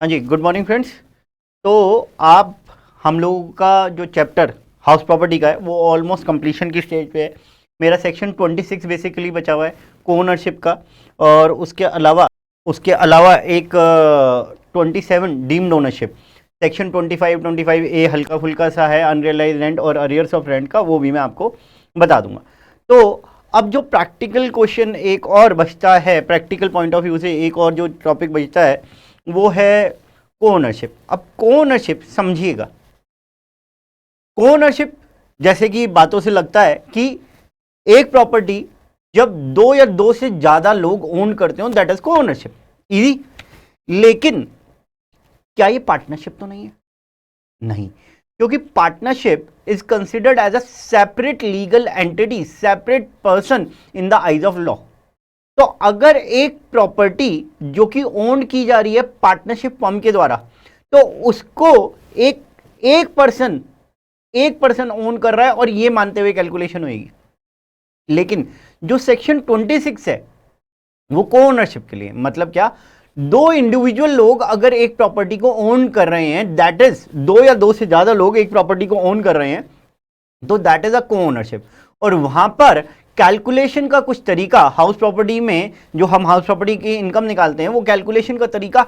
हाँ जी, good morning friends. तो आप हम लोगों का जो चैप्टर हाउस प्रॉपर्टी का है वो ऑलमोस्ट कंप्लीशन की स्टेज पे है। मेरा सेक्शन 26 बेसिकली बचा हुआ है कोओनरशिप का, और उसके अलावा एक 27 डीम्ड ओनरशिप। सेक्शन 25 हल्का फुल्का सा है अनरियलाइज रेंट और अरियर्स ऑफ रेंट का, वो भी मैं आपको बता दूंगा। तो अब जो प्रैक्टिकल क्वेश्चन एक और बचता है, प्रैक्टिकल पॉइंट ऑफ व्यू से एक और जो टॉपिक बचता है वो है कोओनरशिप। अब कोओनरशिप समझिएगा, कोओनरशिप जैसे कि बातों से लगता है कि एक प्रॉपर्टी जब दो या दो से ज्यादा लोग ओन करते हो दैट इज कोओनरशिप, इजी। लेकिन क्या ये पार्टनरशिप तो नहीं है? नहीं, क्योंकि partnership is considered as a separate legal entity, separate person in the eyes of law. तो अगर एक प्रॉपर्टी जो कि ओन की जा रही है पार्टनरशिप फॉर्म के द्वारा, तो उसको एक एक पर्सन ओन कर रहा है और ये मानते हुए कैलकुलेशन होगी। लेकिन जो सेक्शन 26 है वो को ओनरशिप के लिए, मतलब क्या, दो इंडिविजुअल लोग अगर एक प्रॉपर्टी को ओन कर रहे हैं, दैट इज दो या दो से ज्यादा लोग एक प्रॉपर्टी को ओन कर रहे हैं, तो दैट इज अ को ओनरशिप। और वहां पर कैलकुलेशन का कुछ तरीका, हाउस प्रॉपर्टी में जो हम हाउस प्रॉपर्टी की इनकम निकालते हैं वो कैलकुलेशन का तरीका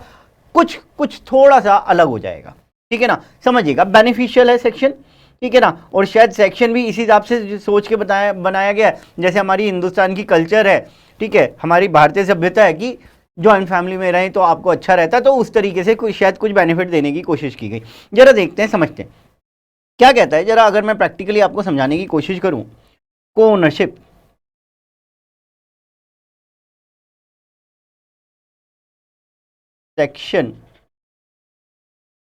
कुछ कुछ थोड़ा सा अलग हो जाएगा। ठीक है ना, समझिएगा, बेनिफिशियल है सेक्शन। ठीक है ना, और शायद सेक्शन भी इसी हिसाब से सोच के बनाया गया है, जैसे हमारी हिंदुस्तान की कल्चर है, ठीक है, हमारी भारतीय सभ्यता है कि जॉइंट फैमिली में रहें तो आपको अच्छा रहता है, तो उस तरीके से शायद कुछ बेनिफिट देने की कोशिश की गई। जरा देखते हैं, समझते हैं क्या कहता है। जरा अगर मैं प्रैक्टिकली आपको समझाने की कोशिश करूं, को ओनरशिप सेक्शन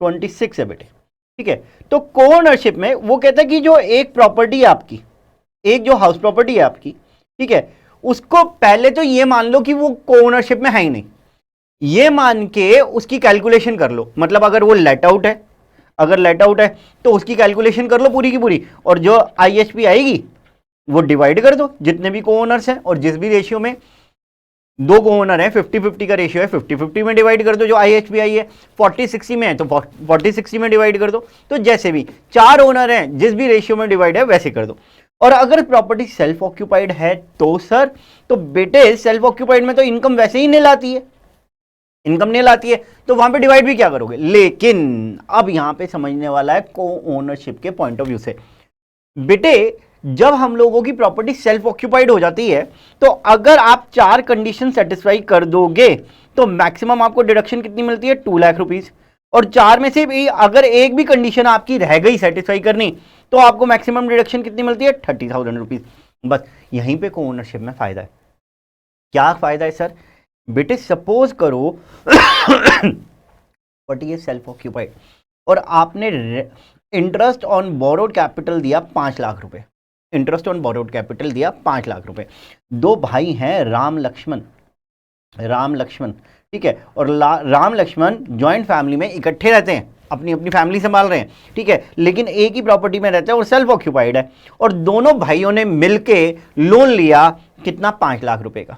26 है बेटे। ठीक है, तो को ओनरशिप में वो कहता है कि जो एक प्रॉपर्टी है आपकी, एक जो हाउस प्रॉपर्टी है आपकी, ठीक है, उसको पहले तो ये मान लो कि वो को ओनरशिप में है ही नहीं। ये मान के उसकी कैलकुलेशन कर लो, मतलब अगर वो लेट आउट है, अगर लेट आउट है तो उसकी कैलकुलेशन कर लो पूरी की पूरी, और जो आईएचपी आएगी वो डिवाइड कर दो जितने भी को ओनर्स हैं, और जिस भी रेशियो में दो को ओनर है, 50-50 का रेशियो है, 50-50 में डिवाइड कर दो। जो आईएचपीआई है 40-60 में है तो 40-60 में डिवाइड कर दो। तो जैसे भी चार ओनर हैं, जिस भी रेशियो में डिवाइड है वैसे कर दो। और अगर प्रॉपर्टी सेल्फ ऑक्यूपाइड है तो सर, तो बेटे सेल्फ ऑक्यूपाइड में तो इनकम वैसे ही नील आती है, इनकम नील आती है, तो वहां पे डिवाइड भी क्या करोगे। लेकिन अब यहां पे समझने वाला है को ओनरशिप के पॉइंट ऑफ व्यू से। बेटे जब हम लोगों की प्रॉपर्टी सेल्फ ऑक्यूपाइड हो जाती है, तो अगर आप चार कंडीशन सेटिस्फाई कर दोगे तो मैक्सिमम आपको डिडक्शन कितनी मिलती है, 2 लाख रुपीज। और चार में से भी अगर एक भी कंडीशन आपकी रह गई सेटिस्फाई करनी, तो आपको मैक्सिमम डिडक्शन कितनी मिलती है, 30,000 रुपीज। बस यहीं पे को ओनरशिप में फायदा है। क्या फायदा है सर? बेटे सपोज करो प्रॉपर्टी है सेल्फ ऑक्यूपाइड और आपने इंटरेस्ट ऑन बोरोड कैपिटल दिया 5 लाख रुपए, इंटरेस्ट ऑन बोरोड कैपिटल दिया 5 लाख रुपए। दो भाई हैं राम लक्ष्मण, राम लक्ष्मण, ठीक है, और राम लक्ष्मण ज्वाइंट फैमिली में इकट्ठे रहते हैं, अपनी अपनी फैमिली संभाल रहे हैं, ठीक है, लेकिन एक ही प्रॉपर्टी में रहते हैं और सेल्फ ऑक्यूपाइड है। और दोनों भाइयों ने मिलके लोन लिया, कितना, 5 लाख रुपए का,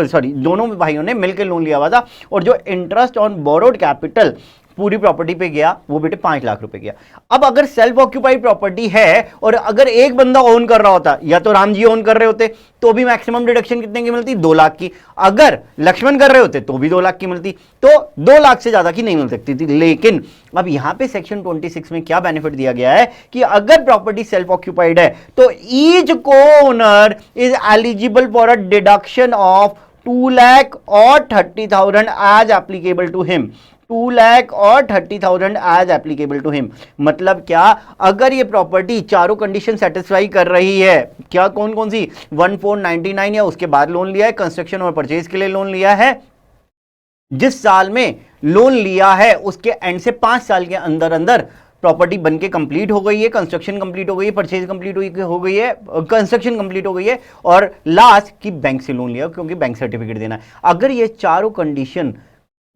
सॉरी, दोनों भाइयों ने मिलकर लोन लिया हुआ था, और जो इंटरेस्ट ऑन बोरोड कैपिटल पूरी प्रॉपर्टी पे गया वो बेटे 5 लाख रुपए गया। अब अगर सेल्फ ऑक्यूपाइड प्रॉपर्टी है और अगर एक बंदा ओन कर रहा होता, या तो राम जी ओन कर रहे होते तो भी मैक्सिमम डिडक्शन कितने की मिलती, 2 लाख की। अगर लक्ष्मण कर रहे होते तो भी 2 लाख की मिलती, तो 2 लाख से ज्यादा की नहीं मिल सकती थी। लेकिन अब यहां पे सेक्शन 26 में क्या बेनिफिट दिया गया है कि अगर प्रॉपर्टी सेल्फ ऑक्यूपाइड है तो each co-owner is eligible for a deduction of 2 lakh और 30,000 as applicable to him, 2 lakh और 30,000 एज एप्लीकेबल टू हिम। मतलब क्या, अगर ये प्रॉपर्टी चारों कंडीशन सेटिस्फाई कर रही है, क्या कौन कौन सी, 1499 या उसके बाद लोन लिया है, कंस्ट्रक्शन और परचेज के लिए लोन लिया है, जिस साल में लोन लिया है उसके एंड से 5 साल के अंदर अंदर प्रॉपर्टी बनके कंप्लीट हो गई है, कंस्ट्रक्शन कंप्लीट हो गई है, परचेज कंप्लीट हो गई है, कंस्ट्रक्शन कंप्लीट हो गई है, और लास्ट की बैंक से लोन लिया क्योंकि बैंक सर्टिफिकेट देना है। अगर ये चारों कंडीशन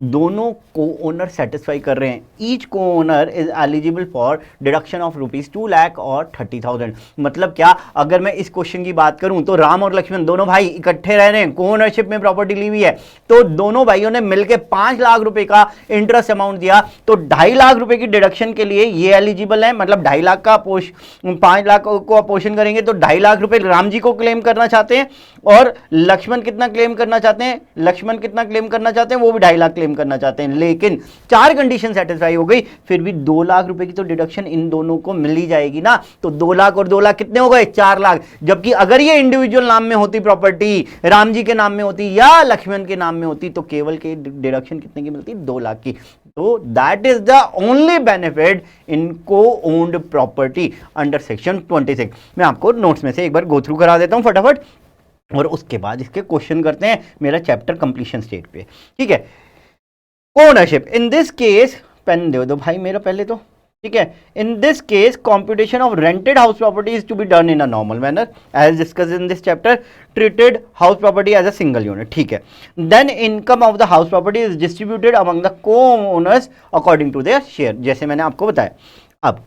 दोनों को ओनर सेटिस्फाई कर रहे हैं। Each co-owner is eligible for deduction of ₹2 lakh और 30,000। मतलब क्या, अगर मैं इस क्वेश्चन की बात करूं तो राम और लक्ष्मण दोनों भाई इकट्ठे रह रहे हैं, को ओनरशिप में प्रॉपर्टी ली हुई है, तो दोनों भाइयों ने मिलकर 5 लाख रुपए का इंटरेस्ट अमाउंट दिया, तो 2.5 लाख रुपए की डिडक्शन के लिए ये एलिजिबल है। मतलब 2.5 लाख का 5 लाख को अपोर्शन करेंगे तो 2.5 लाख रुपए राम जी को क्लेम करना चाहते हैं, और लक्ष्मण कितना क्लेम करना चाहते हैं, लक्ष्मण कितना क्लेम करना चाहते हैं, वो भी 2.5 लाख क्लेम करना चाहते हैं। लेकिन 4 कंडीशन सेटिस्फाई हो गई, फिर भी 2 लाख रुपए की तो डिडक्शन इन दोनों को मिल ही जाएगी ना। तो 2 लाख और 2 लाख कितने हो गए, 4 लाख। जबकि अगर ये इंडिविजुअल नाम में होती प्रॉपर्टी, राम जी के नाम में होती या लक्ष्मण के नाम में होती, तो केवल के डिडक्शन कितने की मिलती, 2 लाख की। तो that is the only benefit in को ओन्ड प्रॉपर्टी अंडर सेक्शन 26। मैं आपको नोट्स में से एक बार गो थ्रू करा देता हूं फटाफट, और उसके बाद इसके क्वेश्चन करते हैं मेरा चैप्टर कंप्लीशन स्टेज पे। ठीक है, ownership in this case, pen दे दो भाई मेरा पहले तो। ठीक है, in this case computation of rented house property is to be done in a normal manner as discuss in this chapter, treated house property as a single unit. ठीक है, then income of the house property is distributed among the co-owners according to their share, जैसे मैंने आपको बताया। अब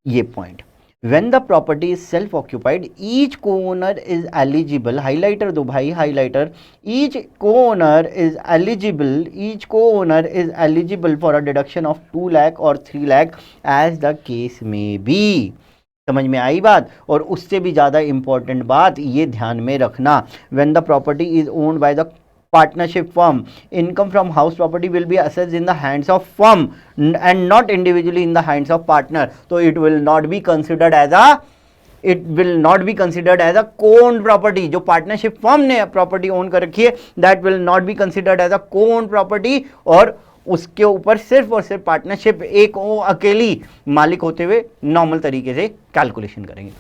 ये point, when the property is self occupied, each co-owner is eligible, highlighter दो भाई, highlighter, each co-owner is eligible for a deduction of 2 lakh or 3 lakh as the case may be। समझ में आई बात। और उससे भी ज़्यादा इंपॉर्टेंट बात ये ध्यान में रखना, when the property is owned by the partnership firm, income from house property will be assessed in the hands of firm and not individually in the hands of partner, so it will not be considered as a co-owned property। जो partnership firm ने property own कर रखी है, that will not be considered as a co-owned property, और उसके ऊपर सिर्फ और सिर्फ पार्टनरशिप एक अकेली मालिक होते हुए नॉर्मल तरीके से कैलकुलेशन करेंगे।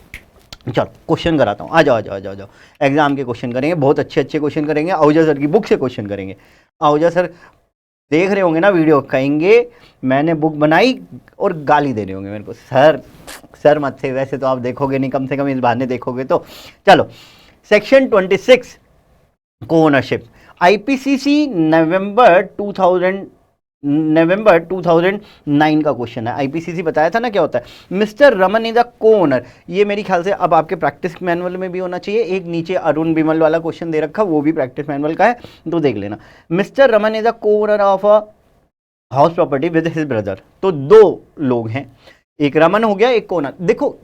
चलो क्वेश्चन कराता हूँ, आ जाओ। एग्जाम के क्वेश्चन करेंगे, बहुत अच्छे क्वेश्चन करेंगे, आहूजा सर की बुक से क्वेश्चन करेंगे। आहूजा सर देख रहे होंगे ना वीडियो, कहेंगे मैंने बुक बनाई, और गाली दे रहे होंगे मेरे को, सर मत थे, वैसे तो आप देखोगे नहीं, कम से कम इस बहाने देखोगे तो। चलो, सेक्शन 26 को ओनरशिप, आईपीसीसी नवंबर 2009 का क्वेश्चन है। आईपीसीसी बताया था ना क्या होता है। मिस्टर रमन इज अ को ओनर, ये मेरी ख्याल से अब आपके प्रैक्टिस मैनुअल में भी होना चाहिए। एक नीचे अरुण बिमल वाला क्वेश्चन दे रखा, वो भी प्रैक्टिस मैनुअल का है, तो देख लेना। मिस्टर रमन इज अ को owner of a house property with his brother. तो 2 लोग हैं, एक रमन हो गया, एक को ओनर। देखो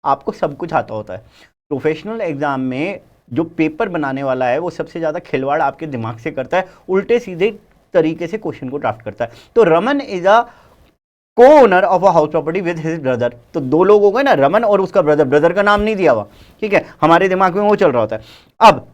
आपको सब कुछ आता होता है, प्रोफेशनल एग्जाम में जो पेपर बनाने वाला है वो सबसे ज्यादा खिलवाड़ आपके दिमाग से करता है, उल्टे सीधे तरीके से क्वेश्चन को ड्राफ्ट करता है। तो रमन इज अ को owner of a house property with his brother, तो 2 लोग हो गए ना, रमन और उसका ब्रदर का नाम नहीं दिया हुआ। ठीक है, हमारे दिमाग में वो चल रहा होता है। अब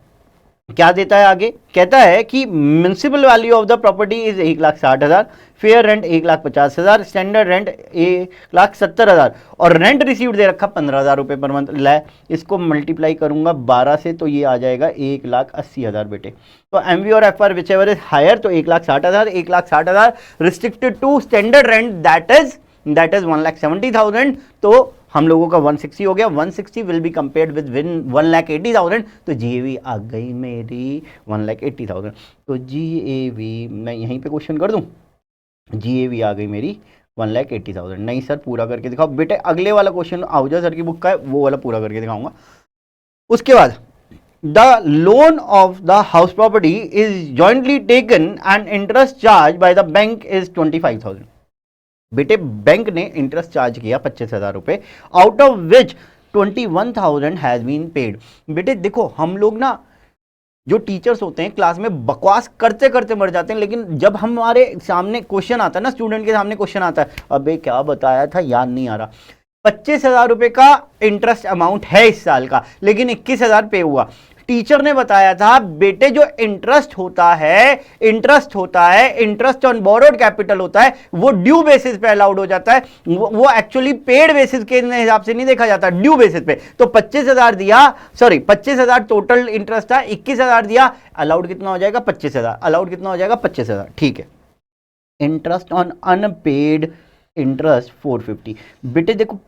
क्या देता है आगे, कहता है कि municipal value of the property is 1,60,000, fair rent 1,50,000, standard rent 1,70,000, और रेंट रिसीव्ड दे रखा 15,000 रुपये पर मंथ। लै इसको मल्टीप्लाई करूंगा 12 से तो ये आ जाएगा 1,80,000 बेटे। तो एमवी और FR whichever is higher, तो 1,60,000, 1,60,000 restricted to standard rent that is 1,70,000। तो हम लोगों का 160 हो गया, 160 विल बी कंपेयर्ड विद 1,80,000, तो जीएवी आ गई मेरी 1,80,000। तो जीएवी मैं यहीं पे क्वेश्चन कर दूं, जीएवी आ गई मेरी 1,80,000। नहीं सर पूरा करके दिखाओ बेटे, अगले वाला क्वेश्चन आहूजा सर की बुक का है, वो वाला पूरा करके दिखाऊंगा। उसके बाद the loan of the house property is jointly taken and interest charge by the bank is 25,000। बेटे बैंक ने इंटरेस्ट चार्ज किया 25,000 रुपए, out of which 21,000 has been paid. बेटे देखो हम लोग ना, जो टीचर्स होते हैं क्लास में बकवास करते करते मर जाते हैं, लेकिन जब हमारे सामने क्वेश्चन आता है ना, स्टूडेंट के सामने क्वेश्चन आता है, अबे क्या बताया था याद नहीं आ रहा। 25,000 रुपए का इंटरेस्ट अमाउंट है इस साल का, लेकिन 21,000 पे हुआ। टीचर ने बताया था बेटे जो इंटरेस्ट होता है, इंटरेस्ट ऑन बोरोड कैपिटल होता है, वो ड्यू बेसिस पे अलाउड हो जाता है, वो एक्चुअली पेड बेसिस के हिसाब से नहीं देखा जाता, ड्यू बेसिस पे। तो 25,000 दिया, सॉरी 25,000 टोटल इंटरेस्ट था, 21,000 दिया, अलाउड कितना हो जाएगा 25,000, अलाउड कितना हो जाएगा 25,000। ठीक है, इंटरेस्ट ऑन अनपेड इंटरेस्ट 450। बेटे देखो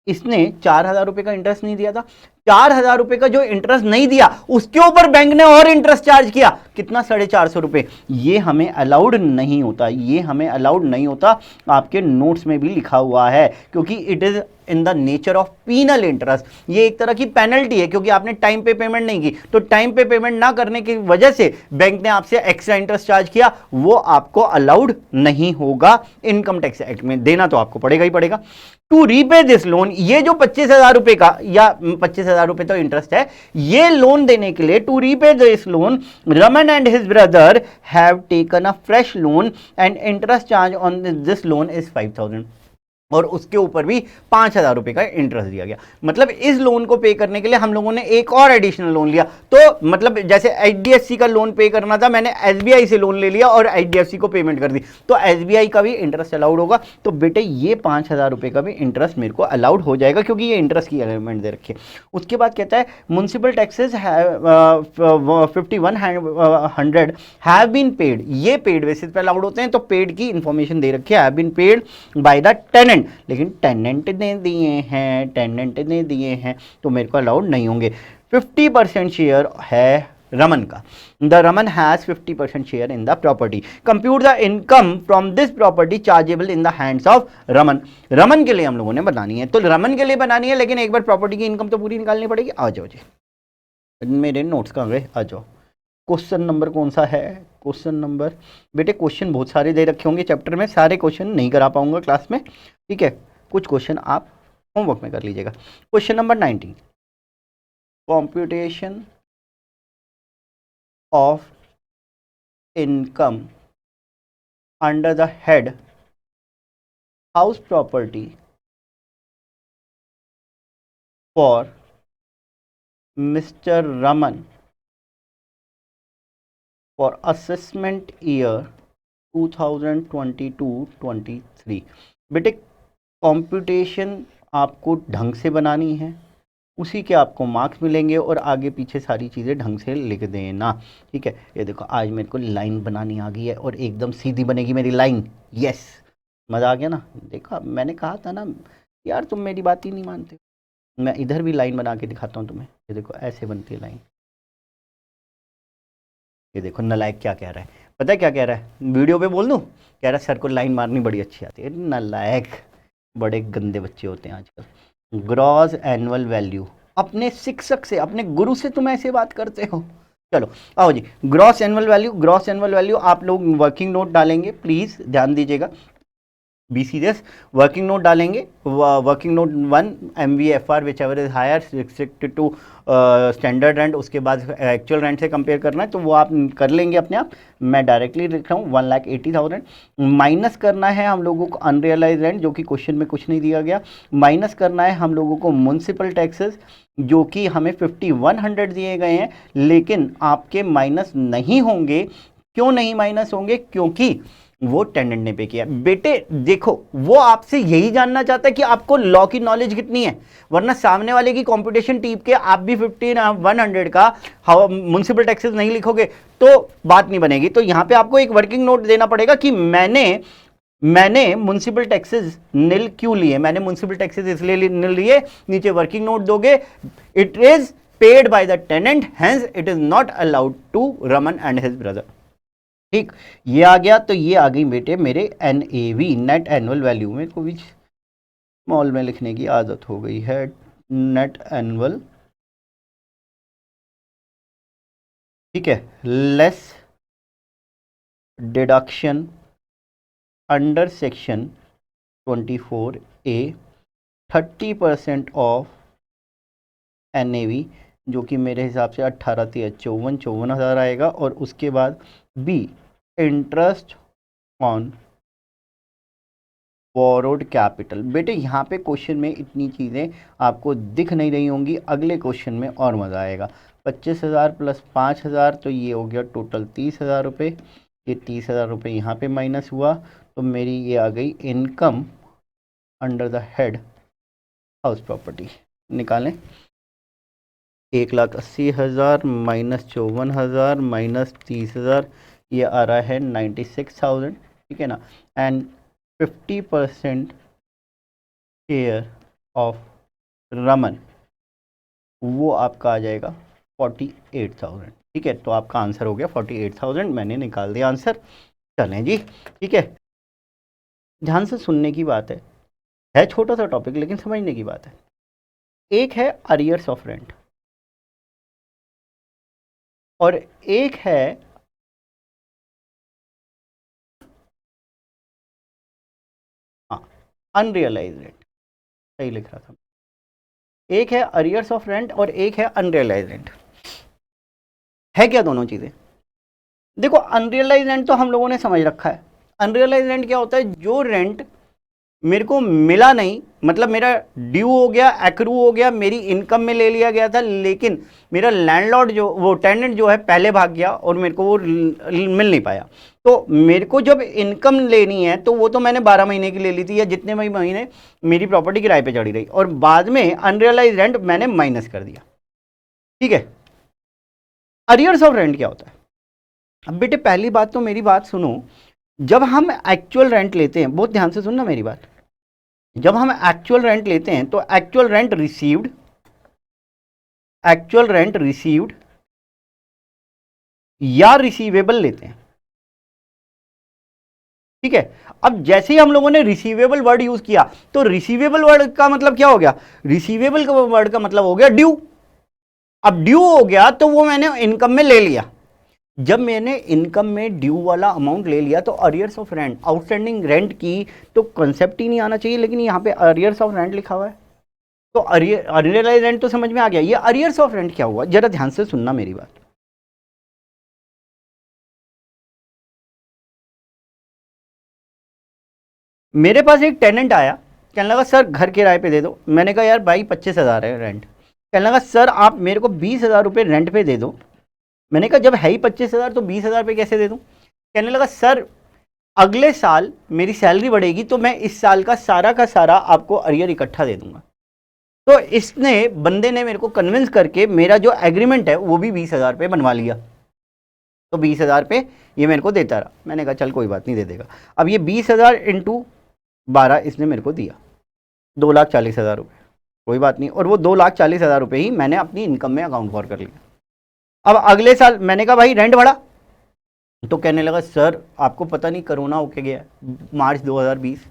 इसने 4,000 रुपए का इंटरेस्ट नहीं दिया था, 4,000 रुपए का जो इंटरेस्ट नहीं दिया उसके ऊपर बैंक ने और इंटरेस्ट चार्ज किया, कितना, 450 रुपए। ये हमें अलाउड नहीं होता, ये हमें अलाउड नहीं होता, आपके नोट्स में भी लिखा हुआ है, क्योंकि it is in the nature of penal interest. ये एक तरह की पेनल्टी है, क्योंकि आपने टाइम पे पेमेंट नहीं की, तो टाइम पे पेमेंट ना करने की वजह से बैंक ने आपसे एक्स्ट्रा इंटरेस्ट चार्ज किया, वो आपको अलाउड नहीं होगा। इनकम टैक्स एक्ट में देना तो आपको पड़ेगा ही पड़ेगा। टू रीपे दिस लोन, ये जो 25,000 रुपए का या 25,000 रुपए तो इंटरेस्ट है, ये लोन देने के लिए, to repay this loan Raman and his brother have taken a fresh loan and interest charge on this loan is 5,000, और उसके ऊपर भी 5,000 रुपए का इंटरेस्ट दिया गया। मतलब इस लोन को पे करने के लिए हम लोगों ने एक और एडिशनल लोन लिया। तो मतलब जैसे एचडीएफसी का लोन पे करना था, मैंने एसबीआई से लोन ले लिया और एचडीएफसी को पेमेंट कर दी, तो एसबीआई का भी इंटरेस्ट अलाउड होगा। तो बेटे ये 5,000 रुपए का भी इंटरेस्ट मेरे को अलाउड हो जाएगा, क्योंकि ये इंटरेस्ट की एलिमेंट दे रखी है। उसके बाद कहता है municipal taxes 5100 have been paid, ये पेड बेसिस पे अलाउड होते हैं, तो पेड की इंफॉर्मेशन दे रखी है, have been paid by the tenant, लेकिन टेनेंट ने दिए हैं, टेनेंट ने दिए हैं, तो मेरे को अलाउड नहीं होंगे। 50% शेयर है रमन का, the Raman has 50% share in the property, compute the income from this property chargeable in the hands of Raman. Raman के लिए हम लोगों ने बनानी है, तो रमन के लिए बनानी है, लेकिन एक बार प्रॉपर्टी की इनकम तो पूरी निकालनी पड़ेगी। आ जाओ जी, मेरे नोट्स कहाँ गए, आ जाओ। क्वेश्चन नंबर कौन सा है, क्वेश्चन नंबर, बेटे क्वेश्चन बहुत सारे दे रखे होंगे चैप्टर में, सारे क्वेश्चन नहीं करा पाऊंगा क्लास में, ठीक है, कुछ क्वेश्चन आप होमवर्क में कर लीजिएगा। Question number 19, computation of income under the head house property for mister Raman for assessment year 2022-23। बेटे कंप्यूटेशन आपको ढंग से बनानी है, उसी के आपको मार्क्स मिलेंगे, और आगे पीछे सारी चीज़ें ढंग से लिख देना, ठीक है। ये देखो आज मेरे को लाइन बनानी आ गई है, और एकदम सीधी बनेगी मेरी लाइन, यस, मज़ा आ गया ना। देखो मैंने कहा था ना यार, तुम मेरी बात ही नहीं मानते। मैं इधर भी लाइन बना के दिखाता हूँ तुम्हें, ये देखो ऐसे बनती है लाइन। ये देखो नलायक क्या कह रहा है, पता है क्या कह रहा है, वीडियो पे बोल दूं, कह रहा है सर को लाइन मारनी बड़ी अच्छी आती है। नलायक, बड़े गंदे बच्चे होते हैं आजकल। ग्रॉस एनुअल वैल्यू, अपने शिक्षक से, अपने गुरु से तुम ऐसे बात करते हो। चलो आओ जी, gross annual value, gross annual value आप लोग वर्किंग नोट डालेंगे, प्लीज़ ध्यान दीजिएगा, बी सीरियस। वर्किंग नोट डालेंगे, working note 1 MVFR whichever is higher restricted to standard rent, उसके बाद एक्चुअल रेंट से कंपेयर करना है, तो वो आप कर लेंगे अपने आप। मैं डायरेक्टली लिख रहा हूँ 1,80,000, माइनस करना है हम लोगों को अनरियलाइज रेंट, जो कि क्वेश्चन में कुछ नहीं दिया गया, माइनस करना है हम लोगों को म्युनिसिपल टैक्सेस, जो कि हमें 5100 दिए गए हैं, लेकिन आपके माइनस नहीं होंगे। क्यों नहीं माइनस होंगे, क्योंकि वो टेनेंट ने पे किया। बेटे देखो वो आपसे यही जानना चाहता है कि आपको लॉ की नॉलेज कितनी है, वरना सामने वाले की कंपटीशन टीप के आप भी 5100 का म्युनिसिपल टैक्सेस नहीं लिखोगे तो बात नहीं बनेगी। तो यहां पे आपको एक वर्किंग नोट देना पड़ेगा कि मैंने म्युनिसिपल टैक्सेस नील क्यों लिए, मैंने म्युनिसिपल टैक्सेस इसलिए नील लिए, नीचे वर्किंग नोट दोगे, it is paid by the tenant, hence it is not allowed to Raman and his brother. ठीक, ये आ गया, तो ये आ गई बेटे मेरे NAV, नेट एनुअल वैल्यू। मेरे को भी स्मॉल में लिखने की आदत हो गई है, नेट एनुअल, ठीक है, less deduction under section 24A 30% of NAV, जो कि मेरे हिसाब से 18,53,54,54,000 आएगा, और उसके बाद B interest on borrowed capital. बेटे यहाँ पे क्वेश्चन में इतनी चीज़ें आपको दिख नहीं रही होंगी, अगले क्वेश्चन में और मज़ा आएगा। 25,000 प्लस 5,000, तो ये हो गया टोटल 30,000 रुपये, ये 30,000 रुपये यहाँ पे माइनस हुआ, तो मेरी ये आ गई income under the head house property. निकालें, 1,80,000 माइनस 54,000 माइनस 30,000, ये आ रहा है 96,000, ठीक है ना, एंड 50% शेयर ऑफ रमन वो आपका आ जाएगा 48,000। ठीक है, तो आपका आंसर हो गया 48,000, मैंने निकाल दिया आंसर। चलें जी, ठीक है, ध्यान से सुनने की बात है छोटा सा टॉपिक लेकिन समझने की बात है। एक है अरियर्स ऑफ रेंट और एक है अनरियलाइज रेंट, सही लिख रहा था। एक है अरियर्स ऑफ रेंट और एक है अनरियलाइज रेंट। है क्या दोनों चीज़ें? देखो, अनरियलाइज रेंट तो हम लोगों ने समझ रखा है। अनरियलाइज रेंट क्या होता है? जो रेंट मेरे को मिला नहीं, मतलब मेरा ड्यू हो गया, एक्रू हो गया, मेरी इनकम में ले लिया गया था, लेकिन मेरा लैंडलॉर्ड जो वो टेनेंट जो है पहले भाग गया और मेरे को वो मिल नहीं पाया। तो मेरे को जब इनकम लेनी है तो वो तो मैंने 12 महीने की ले ली थी या जितने भी महीने मेरी प्रॉपर्टी किराए पे चढ़ी रही, और बाद में अनरियलाइज रेंट मैंने माइनस कर दिया। ठीक है, अरियर्स ऑफ रेंट क्या होता है? अब बेटे पहली बात तो मेरी बात सुनो, जब हम एक्चुअल रेंट लेते हैं, बहुत ध्यान से सुनना मेरी बात, जब हम एक्चुअल रेंट लेते हैं तो एक्चुअल रेंट रिसीव्ड या रिसीवेबल लेते हैं। ठीक है, अब जैसे ही हम लोगों ने रिसीवेबल वर्ड यूज किया तो रिसीवेबल वर्ड का मतलब क्या हो गया? रिसीवेबल का वर्ड का मतलब हो गया ड्यू। अब ड्यू हो गया तो वो मैंने इनकम में ले लिया। जब मैंने इनकम में ड्यू वाला अमाउंट ले लिया तो arrears of rent, outstanding rent की तो कंसेप्ट ही नहीं आना चाहिए, लेकिन यहाँ पे अरियर्स ऑफ रेंट लिखा हुआ है। तो अनरियलाइज रेंट तो समझ में आ गया। ये अरियर्स ऑफ रेंट क्या हुआ, जरा ध्यान से सुनना मेरी बात। मेरे पास एक टेनेंट आया, कहने लगा सर घर किराए पे दे दो। मैंने कहा यार भाई 25,000 है रेंट। कहने लगा सर आप मेरे को 20,000 रुपये रेंट पे दे दो। मैंने कहा जब है ही 25,000 तो 20,000 पे कैसे दे दूँ? कहने लगा सर अगले साल मेरी सैलरी बढ़ेगी तो मैं इस साल का सारा आपको अरियर इकट्ठा दे दूंगा। तो इसने बंदे ने मेरे को कन्विंस करके मेरा जो एग्रीमेंट है वो भी 20,000 पे बनवा लिया। तो 20,000 पे ये मेरे को देता रहा। मैंने कहा चल कोई बात नहीं, दे देगा। अब ये 20,000 इंटू 12 इसने मेरे को दिया, 2,40,000 रुपये। कोई बात नहीं, और वो 2,40,000 रुपये ही मैंने अपनी इनकम में अकाउंट फॉर कर लिया। अब अगले साल मैंने कहा भाई रेंट बढ़ा, तो कहने लगा सर आपको पता नहीं कोरोना होके गया मार्च 2020,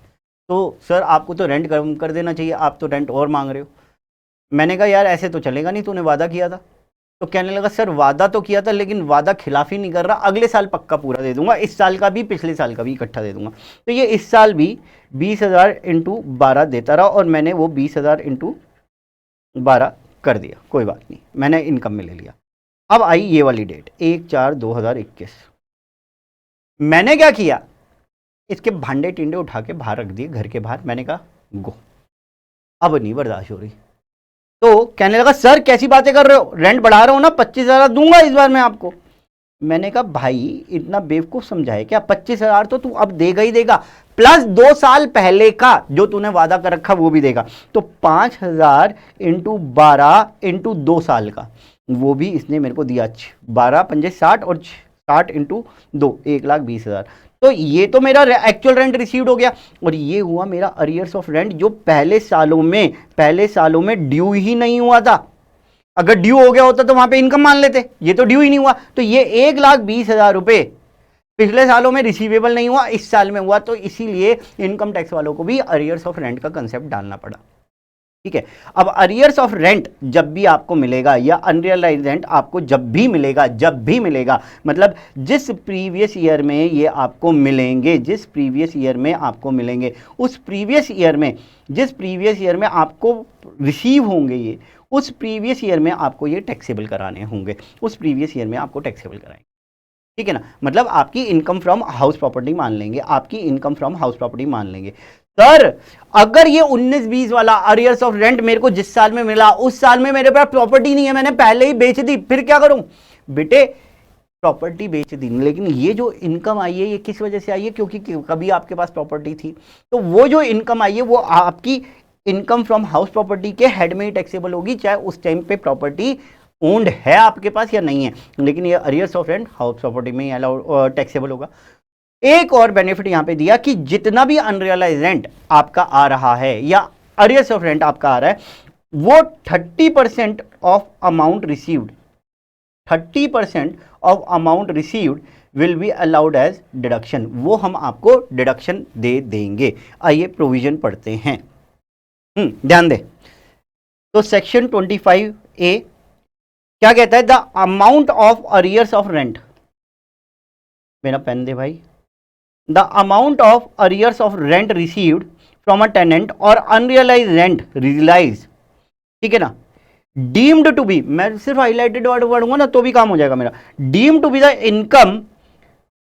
तो सर आपको तो रेंट कम कर देना चाहिए, आप तो रेंट और मांग रहे हो। मैंने कहा यार ऐसे तो चलेगा नहीं, तूने वादा किया था। तो कहने लगा सर वादा तो किया था लेकिन वादा खिलाफी नहीं कर रहा, अगले साल पक्का पूरा दे दूंगा, इस साल का भी पिछले साल का भी इकट्ठा दे दूंगा। तो ये इस साल भी 20,000 इंटू 12 देता रहा और मैंने वो 20,000 इंटू 12 कर दिया। कोई बात नहीं, मैंने इनकम में ले लिया। अब आई ये वाली डेट 1/4/2021। मैंने क्या किया, इसके भांडे टिंडे उठा के बाहर रख दिए घर के बाहर। मैंने कहा गो, अब नहीं बर्दाश्त हो रही। तो कहने लगा सर कैसी बातें कर रहे हो, रेंट बढ़ा रहा हूं ना, 25,000 दूंगा इस बार मैं आपको। मैंने कहा भाई इतना बेवकूफ समझाए क्या, 25,000 तो तू अब देगा ही देगा, प्लस 2 साल पहले का जो तूने वादा कर रखा वो भी देगा। तो 5,000 इंटू 12 इंटू 2 साल का वो भी इसने मेरे को दिया। 12 पंजे 60 और 60 इंटू 2, 1,20,000। तो ये तो मेरा एक्चुअल रेंट रिसीव्ड हो गया, और ये हुआ मेरा अरियर्स ऑफ रेंट जो पहले सालों में ड्यू ही नहीं हुआ था। अगर ड्यू हो गया होता तो वहां पे इनकम मान लेते, ये तो ड्यू ही नहीं हुआ। तो ये 1,20,000 रुपए पिछले सालों में रिसीवेबल नहीं हुआ, इस साल में हुआ, तो इसीलिए इनकम टैक्स वालों को भी अरियर्स ऑफ रेंट का कंसेप्ट डालना पड़ा। ठीक है, अब अरियर्स ऑफ रेंट जब भी आपको मिलेगा या अनरियलाइज्ड रेंट आपको जब भी मिलेगा, मतलब जिस प्रीवियस ईयर में ये आपको मिलेंगे, उस प्रीवियस ईयर में आपको रिसीव होंगे ये, उस प्रीवियस ईयर में आपको ये टैक्सेबल कराने होंगे, उस प्रीवियस ईयर में आपको टैक्सेबल कराएंगे। ठीक है ना, मतलब आपकी इनकम फ्रॉम हाउस प्रॉपर्टी मान लेंगे। सर अगर ये 19-20 वाला अरियर्स ऑफ रेंट मेरे को जिस साल में मिला उस साल में मेरे पास प्रॉपर्टी नहीं है, मैंने पहले ही बेच दी, फिर क्या करूं? बेटे प्रॉपर्टी बेच दी, लेकिन ये जो इनकम आई है ये किस वजह से आई है? क्योंकि कभी आपके पास प्रॉपर्टी थी, तो वो जो इनकम आई है वो आपकी इनकम फ्रॉम हाउस प्रॉपर्टी के हेड में ही टैक्सेबल होगी, चाहे उस टाइम पे प्रॉपर्टी ओन्ड है आपके पास या नहीं है, लेकिन ये arrears of rent house property में ही टैक्सेबल होगा। एक और बेनिफिट यहां पे दिया कि जितना भी अनरियलाइज रेंट आपका आ रहा है या अरियर्स ऑफ रेंट आपका आ रहा है, वो 30% of amount received, 30% of amount received will be allowed as deduction, वो हम आपको डिडक्शन दे देंगे। आइए प्रोविजन पढ़ते हैं। ध्यान दे, तो सेक्शन 25A क्या कहता है? The amount of arrears of rent, मेरा पेन दे भाई, the amount of arrears of rent received from a tenant और अनरियलाइज रेंट रियलाइज, ठीक है ना, डीम्ड टू बी, मैं सिर्फ हाईलाइटेड वर्ड पढ़ूंगा ना तो भी काम हो जाएगा मेरा, deemed to be the income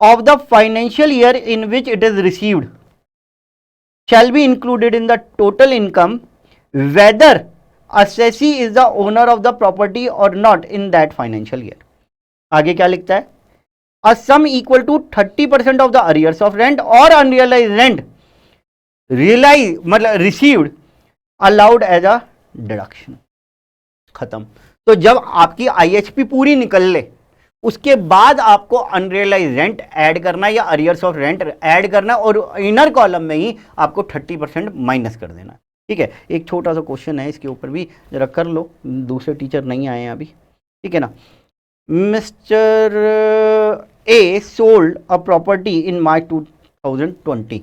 of the financial year in which it is received shall be included in the total income whether assessee is the owner of the property or not in that financial year। आगे क्या लिखता है? a sum equal to 30% of the arrears of rent or unrealized rent realized मतलब received allowed as a deduction। खत्म। तो जब आपकी IHP पूरी निकल ले उसके बाद आपको अनरियलाइज रेंट ऐड करना या अरियर्स ऑफ रेंट ऐड करना और इनर कॉलम में ही आपको 30% माइनस कर देना। ठीक है, एक छोटा सा क्वेश्चन है इसके ऊपर भी जरा कर लो, दूसरे टीचर नहीं आए हैं अभी, ठीक है ना। Mister A sold a property in March 2021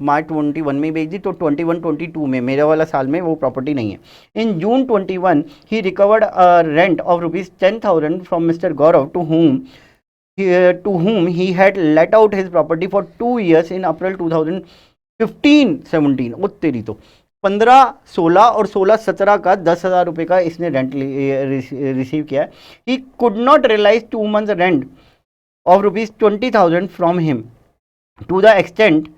March 21 में बेच दी, तो 22 में मेरे वाला साल में वो प्रॉपर्टी नहीं है। इन जून 21 ही recovered rent of ₹10,000 from mister Gaurav to whom he had let out his property for 2 years in April 2015-17। वो तेरी तो 15-16 और 16-17 का 10,000 रुपये का इसने रेंट रिसीव किया है। He could not realise 2 months rent of ₹20,000 from him to the extent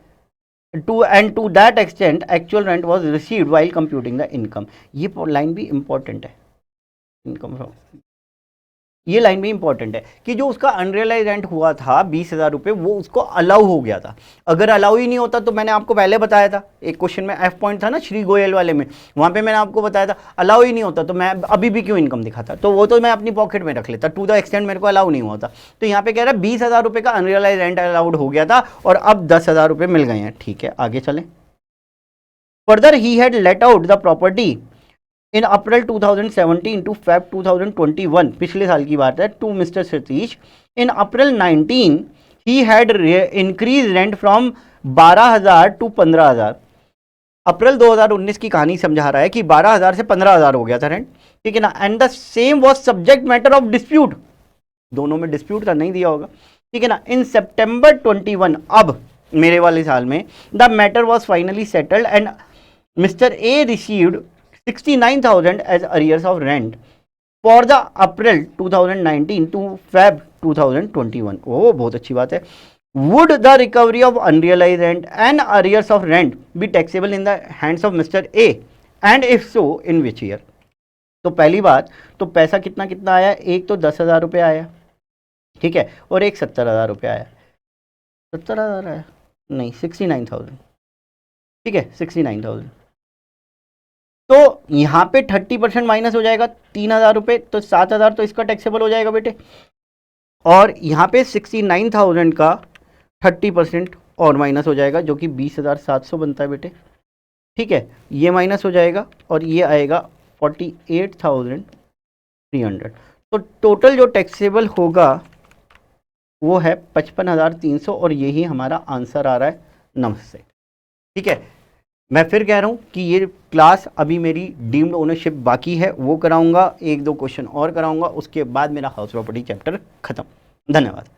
to that extent actual rent was received while computing the income। ये लाइन भी इंपॉर्टेंट है, इनकम फ्रॉम, ये लाइन भी इंपॉर्टेंट है कि जो उसका अनरियलाइज रेंट हुआ था 20,000 रुपये वो उसको अलाउ हो गया था। अगर अलाउ ही नहीं होता तो मैंने आपको पहले बताया था, एक क्वेश्चन में एफ पॉइंट था ना श्री गोयल वाले में, वहाँ पे मैंने आपको बताया था अलाउ ही नहीं होता तो मैं अभी भी क्यों इनकम दिखाता, तो वो तो मैं अपनी पॉकेट में रख लेता, टू द एक्सटेंट मेरे को अलाउ नहीं होता। तो यहाँ पे कह रहा है 20,000 रुपये का अनरियलाइज रेंट अलाउड हो गया था और अब 10,000 रुपये मिल गए हैं। ठीक है, आगे चलें। Further he had let out the property in April 2017 to Feb 2021, पिछले साल की बात है, to mister Satish. In April 19 he had increase rent from 12,000 to 15,000। April 2019 की कहानी समझा रहा है कि 12,000 से 15,000 हो गया था रेंट, ठीक है ना। And the same was subject matter of dispute, दोनों में डिस्प्यूट था, नहीं दिया होगा, ठीक है ना। इन सितंबर 21, अब मेरे वाले साल में, the matter was finally settled and mister A received 69,000 as arrears of rent for the April 2019 to Feb 2021। ओह बहुत अच्छी बात है। Would the recovery of unrealized rent and arrears of rent be taxable in the hands of Mr. A and if so in which year? तो पहली बात तो पैसा कितना कितना आया, एक तो 10,000 रुपये आया, ठीक है, और एक 70,000 रुपये आया। 70,000 आया नहीं, 69,000, ठीक है, 69,000। तो यहाँ पे 30% माइनस हो जाएगा 3,000 रुपये, तो 7,000 तो इसका टैक्सेबल हो जाएगा बेटे, और यहाँ पे 69,000 का 30% और माइनस हो जाएगा जो कि 20,700 बनता है बेटे, ठीक है, ये माइनस हो जाएगा और ये आएगा 48,300। तो टोटल जो टैक्सेबल होगा वो है 55,300 और यही हमारा आंसर आ रहा है। नमस्ते, ठीक है। मैं फिर कह रहा हूँ कि ये क्लास अभी मेरी डीम्ड ओनरशिप बाकी है, वो कराऊंगा, 1-2 क्वेश्चन और कराऊंगा, उसके बाद मेरा हाउस प्रॉपर्टी चैप्टर खत्म। धन्यवाद।